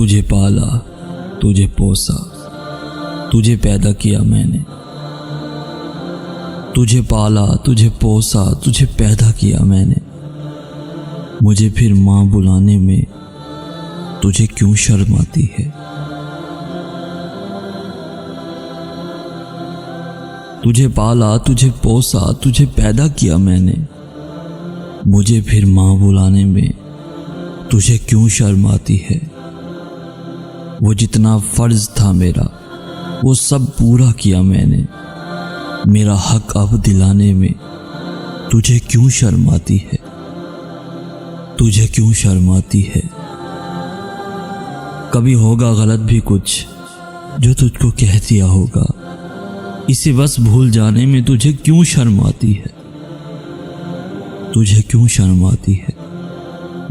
तुझे पाला, तुझे पोसा, तुझे पैदा किया मैंने। तुझे पाला, तुझे पोसा, तुझे पैदा किया मैंने। मुझे फिर माँ बुलाने में तुझे क्यों शर्म आती है? तुझे पाला, तुझे पोसा, तुझे पैदा किया मैंने। मुझे फिर माँ बुलाने में तुझे क्यों शर्म आती है? वो जितना फर्ज था मेरा वो सब पूरा किया मैंने। मेरा हक अब दिलाने में तुझे क्यों शर्म आती है? तुझे क्यों शर्म आती है? कभी होगा गलत भी कुछ जो तुझको कह दिया होगा, इसे बस भूल जाने में तुझे क्यों शर्म आती है? तुझे क्यों शर्म आती है?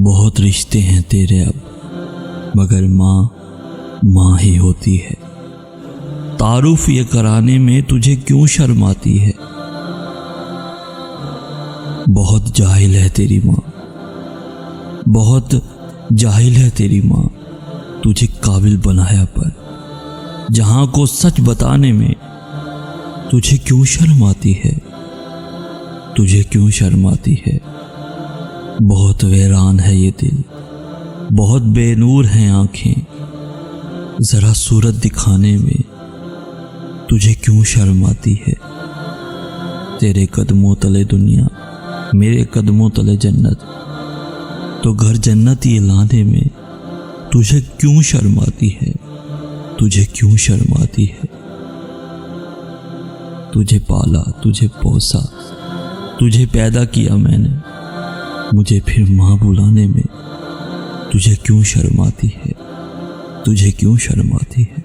बहुत रिश्ते हैं तेरे अब, मगर माँ ही होती है। तारुफ ये कराने में तुझे क्यों शर्म आती है? बहुत जाहिल है तेरी माँ, बहुत जाहिल है तेरी माँ। तुझे काबिल बनाया पर जहां को सच बताने में तुझे क्यों शर्म आती है? तुझे क्यों शर्म आती है? बहुत वीरान है ये दिल, बहुत बेनूर हैं आंखें। जरा सूरत दिखाने में तुझे क्यों शर्म आती है? तेरे कदमों तले दुनिया, मेरे कदमों तले जन्नत, तो घर जन्नत ये लाने में तुझे क्यों शर्म आती है? तुझे क्यों शर्म आती है? तुझे पाला, तुझे पोसा, तुझे पैदा किया मैंने। मुझे फिर माँ बुलाने में तुझे क्यों शर्म आती है? तुझे क्यों शर्म आती है?